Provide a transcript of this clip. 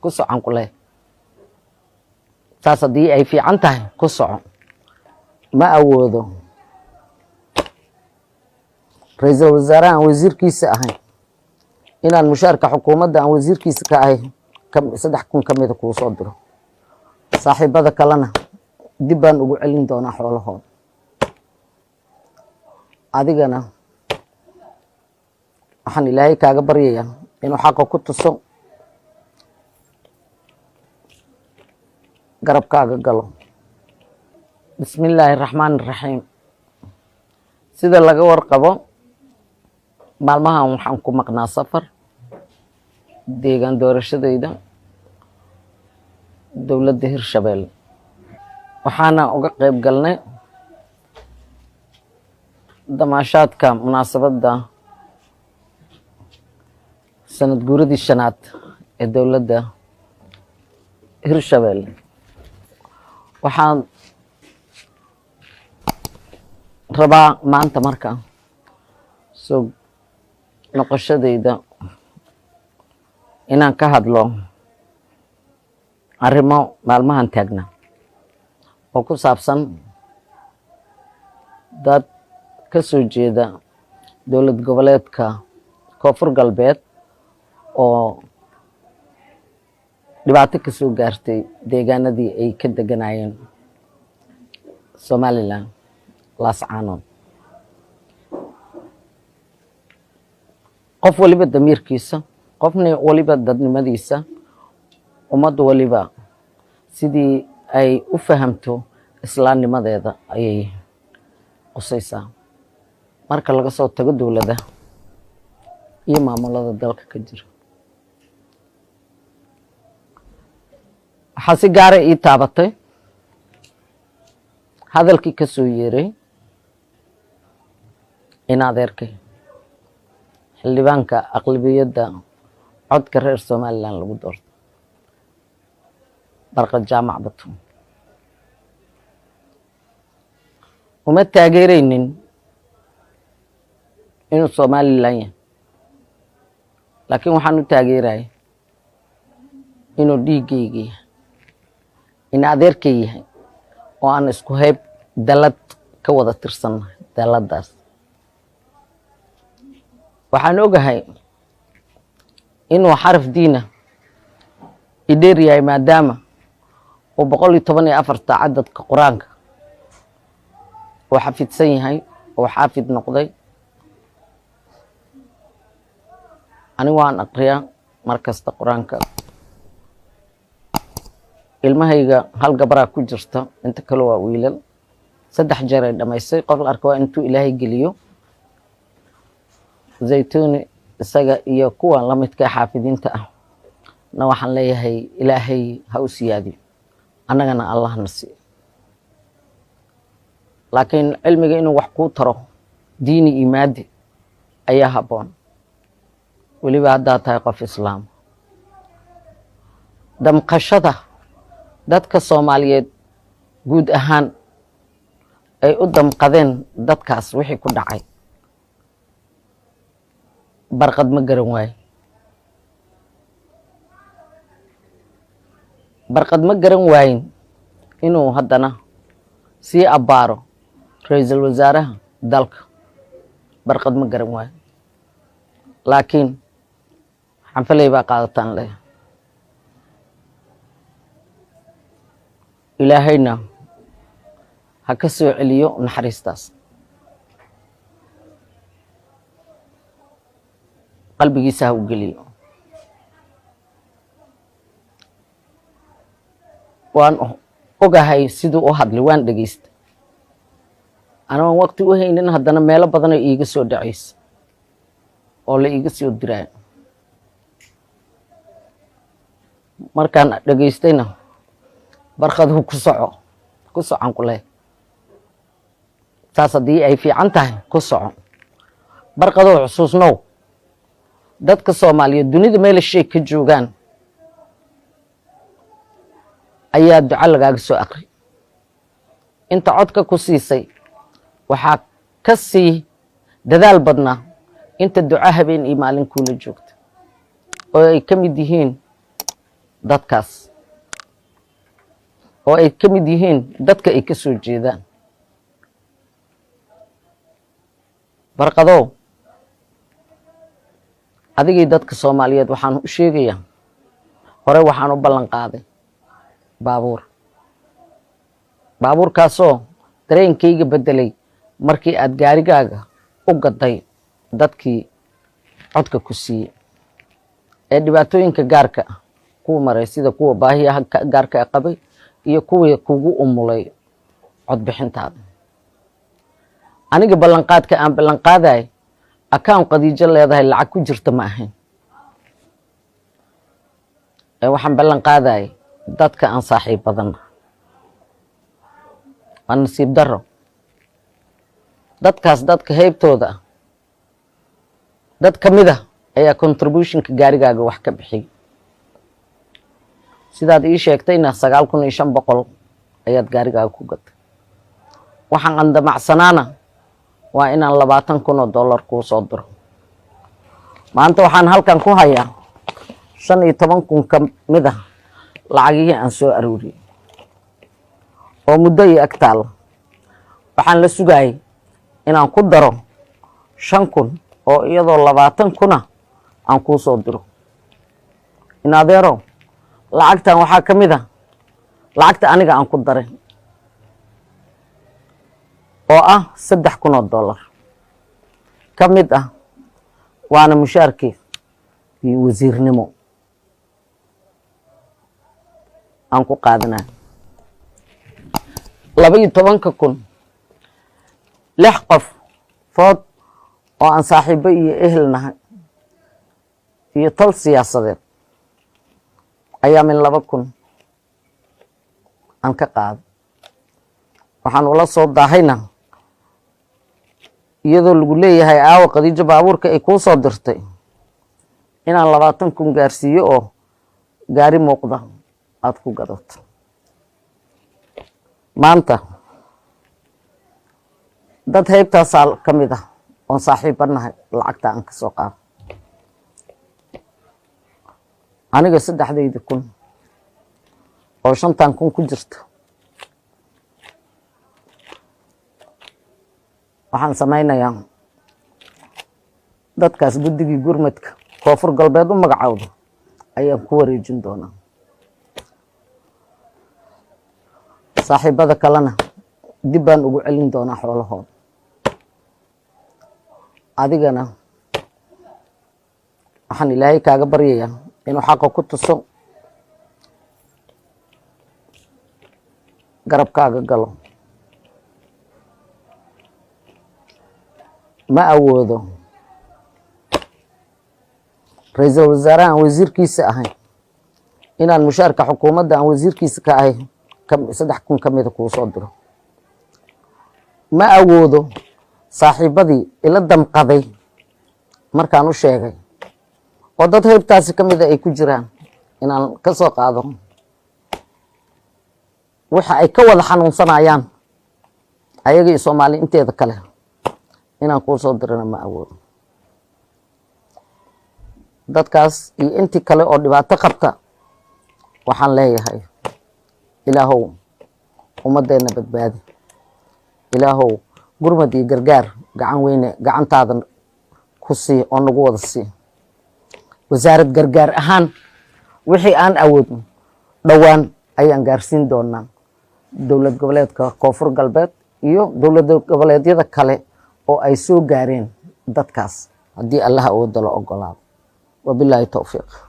ku socon ku leh taas haddii ay fiican tahay ku soco ma awoodo ra'iisul wasaaraha aan wasiirkiisa ahayn inaan mushaarka xukuumadda aan wasiirkiisa ka ahay 3,000 ka mid kuu soo diro saaxiibada kalena dib baan ugu celin doonaa xoolahooda adigana waxaan ilaahay kaaga baryayaa inuu xaqa ku tuso garabkaaga galo bismillaahi raxmaani raxiim sida laga warqabo maalmahan waxaan ku maqnaa safar deegaan doorashadayda dowladda Hirshabelle waxaana uga qayb galnay damaashaadka munaasabadda sanad guuradii 5aad ee dowladda Hirshabelle waxaan rabaa maanta marka soo noqoshadayda inaan ka hadlo arrimo maalmahan taagna oo ku saabsan dad ka soo jeeda dowlad goboleedka Koonfur Galbeed oo dhibaato ka soo gaartay deegaanadii ay ka deganayeen Somaliland laascaanood qof waliba damiirkiisa qofna waliba dadnimadiisa ummad waliba sidii ay u fahamto islaamnimadeeda ayay qosaysaa marka laga soo tago dowladda iyo maamulada dalka ka jira waxaa si gaar ah ii taabatay hadalkii ka soo yeeray in adeerkay xildhibaanka aqlabiyadda codka reer Somaliland lagu doorto barqad jaamac batu uma taageeraynin inuu Somaliland yahay laakiin waxaan u taageeray inuu dhiigayga yahay in adeerkay yahay oo aan isku hayb dalad ka wada tirsannahay daladaas waxaan ogahay inuu xaraf diina idheer yahay maadaama uu 114 cadadka quraanka oo xafidsan yahay oo xaafid noqday ani waan aqriyaa markasta quraanka ilmahayga hal gabara ku jirta inta kale waa wiilal 3 jeer ay dhamaysay qof la arko intuu ilaahay geliyo zaytuuni isaga iyo kuwa la midka xaafidiinta ah na waxaan leeyahay ilaahay ha u siyaadiyo annagana allah nasi laakiin cilmiga inuu wax ku taro diini iyo maadi ayaa haboon waliba haddaa tahay qof islaam damqashada dadka Soomaaliyeed guud ahaan ay u damqadeen dadkaas wixii ku dhacay barqad ma garan waay barqad ma garan waayin inuu haddana sii abbaaro ra'iisul wasaaraha dalka barqad ma garan waay laakiin xanfalay baa qaadataan leh ilaahayna ha ka soo celiyo naxariistaas qalbigiisa ha u geliyo waan ogahay siduu u hadlay waan dhageystay anoo waqti u haynin haddana meelo badan ay iiga soo dhacaysa oo la iiga soo diraayo markaan dhageystayna barqadu ku socon ku leh taas haddii ay fiican tahay ku soco barqadoo xusuusnow dadka Soomaaliyeed dunida meel shay ka joogaan ayaa duca lagaaga soo aqri inta codka ku siisay waxaa ka sii dadaal badnaa inta duca habeen iyo maalin kula joogta oo ay ka mid yihiin dadkaas oo ay ka mid yihiin dadka ay ka soo jeedaan. barqadow adigii dadka Soomaaliyeed waxaan u sheegayaa hore waxaan u ballan qaaday baabuurkaasoo dareenkayga bedelay markii aad gaarigaaga u gaday dadkii codka ku siiyey ee dhibaatooyinka gaarka kuwa maray sida kuwa baahiyaha gaarka qabay iyo kuwa kugu umulay codbixintaada. aniga ballanqaadka aan ballanqaaday account Khadiijo leedahay lacag ku jirta ma ahayn ee waxaan ballanqaaday dadka aan saaxiibadan aan nasiib daro dadkaas dadka heybtooda dad kamid ah ayaa contributionka gaarigaaga wax ka bixiyay sidaad ii sheegtayna 9,500 ayaad gaarigaaga ku gatay. waxaan andamacsanaana waa inaan $20,000 kuu soo diro. maanta waxaan halkan ku hayaa 15,000 ka mid ah lacagihii aan soo arooriyay oo muddo ii ag taal. waxaan la sugayay inaan ku daro 5,000 oo iyadoo 20,000 aan kuu soo diro. in adeero lacagtan waxaa ka mid ah lacagta aniga aan ku daray oo ah $3,000 ka mid ah waana mushaarkii iyo wasiirnimo aan ku qaadanay. 12,000 6 qof food oo aan saaxiibo iyo ehel nahay iyo tol siyaasadeed ayaa min 2,000 aan ka qaaday. waxaan ula soo daahayna iyadoo lagu leeyahay aawo Khadiijo baabuurka ay kuu soo dirtay inaan 20,000 gaarsiiyo oo gaari muuqda aad ku gadato. maanta dad heybtaas ka mid ah oo saaxiibanahay lacagta aan ka soo qaado aniga 3,000 oo 5,000 ku jirta. waxaan samaynayaa dadkaas guddigii gurmadka koonfur galbeed u magacawda ayaan ku wareejin doonaa. saaxiibada kalena dib baan ugu celin doonaa xoolahooda. adigana waxaan ilaahay kaaga baryayaa inuu xaqa ku tuso garabkaaga galo. ma awoodo ra'iisul wasaaraha aan wasiirkiisa ahay inaan mushaarka xukuumadda aan wasiirkiisa ka ahay 3,000 ka mid kuu soo diro. ma awoodo saaxiibadii ila damqaday markaan u sheegay oo dad heybtaasi ka mid ay ku jiraan inaan ka soo qaado waxa ay ka wada xanuunsanayaan ayaga iyo Soomaali inteeda kale inaan kuu soo dirana ma awoodo. dadkaas iyo intii kale oo dhibaato qabta waxaan leeyahay ilaahow ummadeena badbaadi. ilaahow gurmad iyo gargaar gacan weyne gacantaada ku sii oo nagu wada sii. wasaarad gargaar ahaan wixii aan awoodno dhawaan ayaan gaarsiin doonaa dowlad goboleedka koonfur galbeed iyo dowlad goboleedyada kale oo ay soo gaareen dadkaas haddii Allah awoodo la ogolaado. wabillahi tawfiiq.